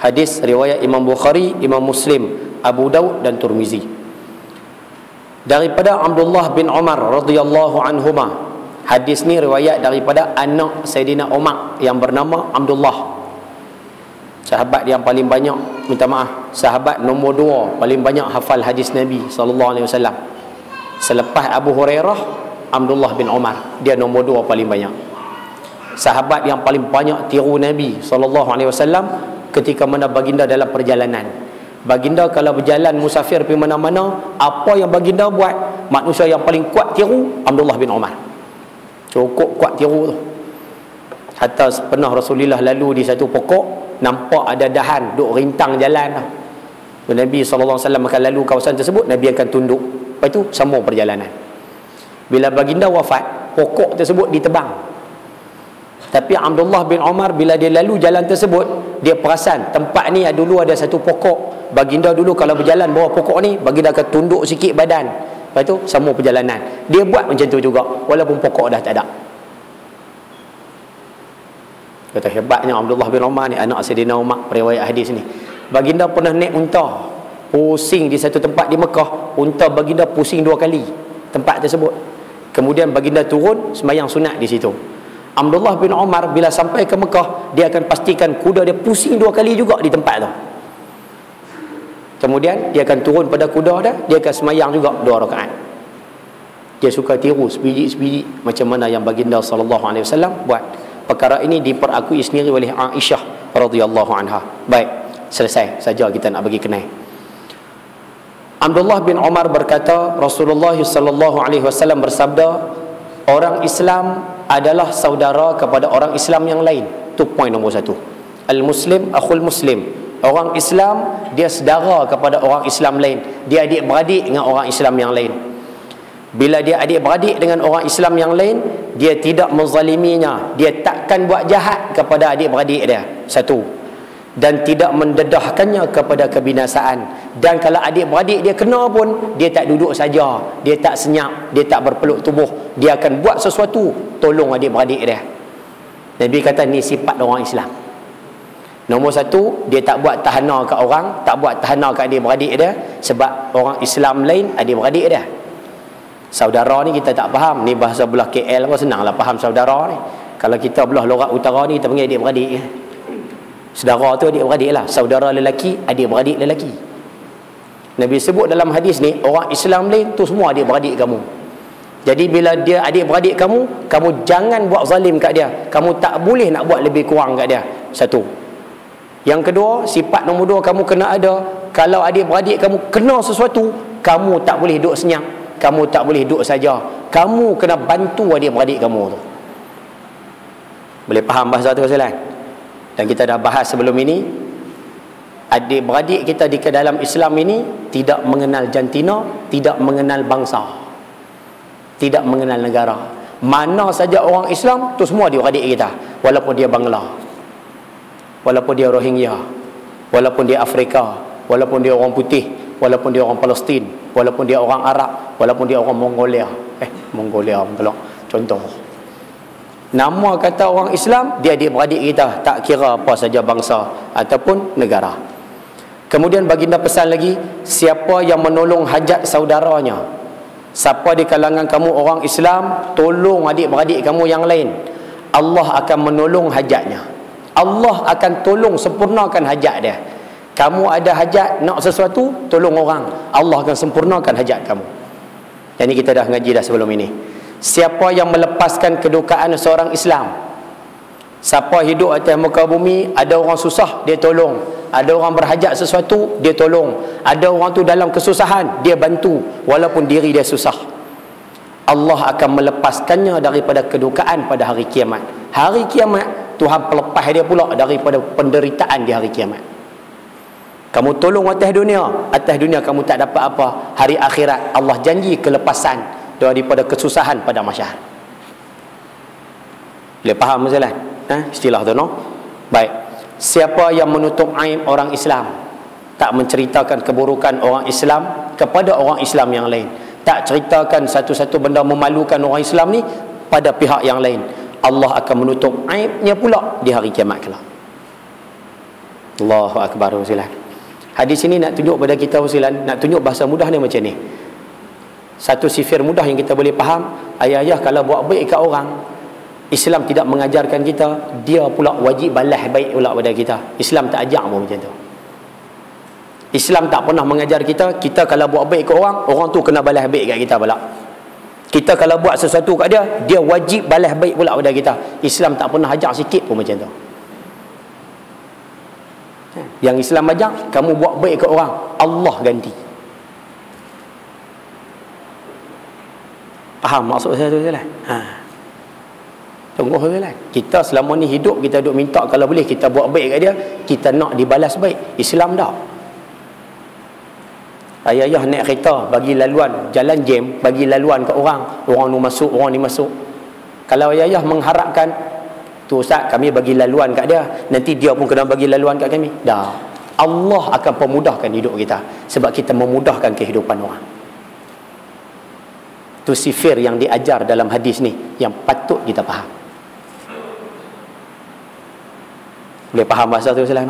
Hadis riwayat Imam Bukhari, Imam Muslim, Abu Daud dan Tirmizi. Daripada Abdullah bin Umar radhiyallahu anhuma. Hadis ni riwayat daripada anak Sayyidina Umar yang bernama Abdullah. Sahabat yang paling banyak, minta maaf, sahabat nombor 2 paling banyak hafal hadis Nabi SAW. Selepas Abu Hurairah, Abdullah bin Umar, dia nombor 2 paling banyak. Sahabat yang paling banyak tiru Nabi SAW ketika mana baginda dalam perjalanan. Baginda kalau berjalan musafir pergi mana-mana, apa yang baginda buat, manusia yang paling kuat tiru Abdullah bin Umar. Cukup kuat tiru tu. Hatta pernah Rasulullah lalu di satu pokok, nampak ada dahan duk rintang jalan. Nabi SAW akan lalu kawasan tersebut, Nabi akan tunduk. Lepas itu sambung perjalanan. Bila baginda wafat, pokok tersebut ditebang. Tapi Abdullah bin Umar bila dia lalu jalan tersebut, dia perasan tempat ni dulu ada satu pokok. Baginda dulu kalau berjalan bawah pokok ni, baginda akan tunduk sikit badan. Lepas tu sambung perjalanan. Dia buat macam tu juga walaupun pokok dah tak ada. Kata hebatnya Abdullah bin Umar ni, anak Sayyidina Umar, periwayat hadis ni. Baginda pernah naik unta, pusing di satu tempat di Mekah. Unta baginda pusing 2 kali tempat tersebut. Kemudian baginda turun sembahyang sunat di situ. Abdullah bin Umar bila sampai ke Mekah, dia akan pastikan kuda dia pusing 2 kali juga di tempat tu. Kemudian dia akan turun pada kuda dia, dia akan sembahyang juga 2 rakaat. Dia suka tiru sebiji-sebiji macam mana yang baginda SAW buat. Perkara ini diperakui sendiri oleh Aisyah radhiyallahu anha. Baik, selesai saja kita nak bagi kenal. Abdullah bin Umar berkata, Rasulullah sallallahu alaihi wasallam bersabda, orang Islam adalah saudara kepada orang Islam yang lain. Itu poin nombor 1. Al-Muslim akhul Muslim. Orang Islam dia saudara kepada orang Islam lain. Dia adik-beradik dengan orang Islam yang lain. Bila dia adik-beradik dengan orang Islam yang lain, dia tidak menzaliminya. Dia takkan buat jahat kepada adik-beradik dia. 1. Dan tidak mendedahkannya kepada kebinasaan. Dan kalau adik-beradik dia kena pun, dia tak duduk saja, dia tak senyap, dia tak berpeluk tubuh. Dia akan buat sesuatu tolong adik-beradik dia. Nabi kata ni sifat orang Islam. Nombor 1, dia tak buat tahana kat orang, tak buat tahana kat adik-beradik dia. Sebab orang Islam lain adik-beradik dia. Saudara ni kita tak faham. Ni bahasa belah KL pun senanglah faham saudara ni. Kalau kita belah Lorak Utara ni, kita panggil adik-beradik. Saudara tu adik-beradik lah. Saudara lelaki, adik-beradik lelaki. Nabi sebut dalam hadis ni, orang Islam lain tu semua adik-beradik kamu. Jadi bila dia adik-beradik kamu, kamu jangan buat zalim kat dia. Kamu tak boleh nak buat lebih kurang kat dia. 1. Yang kedua, sifat nombor 2 kamu kena ada. Kalau adik-beradik kamu kena sesuatu, kamu tak boleh duduk senyap. Kamu tak boleh duduk saja. Kamu kena bantu adik-beradik kamu tu. Boleh faham bahasa tu Ustaz? Dan kita dah bahas sebelum ini, adik-beradik kita di dalam Islam ini tidak mengenal jantina, tidak mengenal bangsa, tidak mengenal negara. Mana saja orang Islam tu semua adik-beradik kita. Walaupun dia Bangla, walaupun dia Rohingya, walaupun dia Afrika, walaupun dia orang putih, walaupun dia orang Palestin, walaupun dia orang Arab, walaupun dia orang Mongolia. Mongolia pula contoh. Nama kata orang Islam, dia adik-beradik kita, tak kira apa saja bangsa ataupun negara. Kemudian baginda pesan lagi, siapa yang menolong hajat saudaranya, siapa di kalangan kamu orang Islam tolong adik-beradik kamu yang lain, Allah akan menolong hajatnya. Allah akan tolong sempurnakan hajat dia. Kamu ada hajat nak sesuatu, tolong orang, Allah akan sempurnakan hajat kamu. Yang ini kita dah ngaji dah sebelum ini. Siapa yang melepaskan kedukaan seorang Islam, siapa hidup atas muka bumi, ada orang susah, dia tolong. Ada orang berhajat sesuatu, dia tolong. Ada orang tu dalam kesusahan, dia bantu walaupun diri dia susah. Allah akan melepaskannya daripada kedukaan pada hari kiamat. Hari kiamat, Tuhan pelepas dia pula daripada penderitaan di hari kiamat. Kamu tolong atas dunia kamu tak dapat apa. Hari akhirat Allah janji kelepasan daripada kesusahan pada masyarakat. Boleh faham masalah? Istilah tu no? Baik. Siapa yang menutup aib orang Islam, tak menceritakan keburukan orang Islam kepada orang Islam yang lain, tak ceritakan satu-satu benda memalukan orang Islam ni pada pihak yang lain, Allah akan menutup aibnya pula di hari kiamat kelak. Allahu Akbar Ustaz. Hadis ini nak tunjuk pada kita Ustaz, nak tunjuk bahasa mudah ni macam ni. Satu sifir mudah yang kita boleh faham, ayah-ayah kalau buat baik kat orang, Islam tidak mengajarkan kita, dia pula wajib balas baik pula pada kita. Islam tak ajar pun macam tu. Islam tak pernah mengajar kita, kita kalau buat baik kat orang, orang tu kena balas baik kat kita pula. Kita kalau buat sesuatu kat dia, dia wajib balas baik pula pada kita. Islam tak pernah ajar sikit pun macam tu. Yang Islam ajar, kamu buat baik kat orang, Allah ganti. Faham maksud saya tu Ustaz? Tunggu Ustaz. Kita selama ni hidup, kita duk minta kalau boleh kita buat baik kat dia, kita nak dibalas baik. Islam tak. Ayah-ayah naik kereta, bagi laluan, jalan jam, bagi laluan kat orang, orang ni masuk, orang ni masuk. Kalau ayah-ayah mengharapkan, tu Ustaz, kami bagi laluan kat dia, nanti dia pun kena bagi laluan kat kami. Dah. Allah akan pemudahkan hidup kita, sebab kita memudahkan kehidupan orang. Tu sifir yang diajar dalam hadis ni, yang patut kita faham. Boleh faham bahasa tu Ustaz?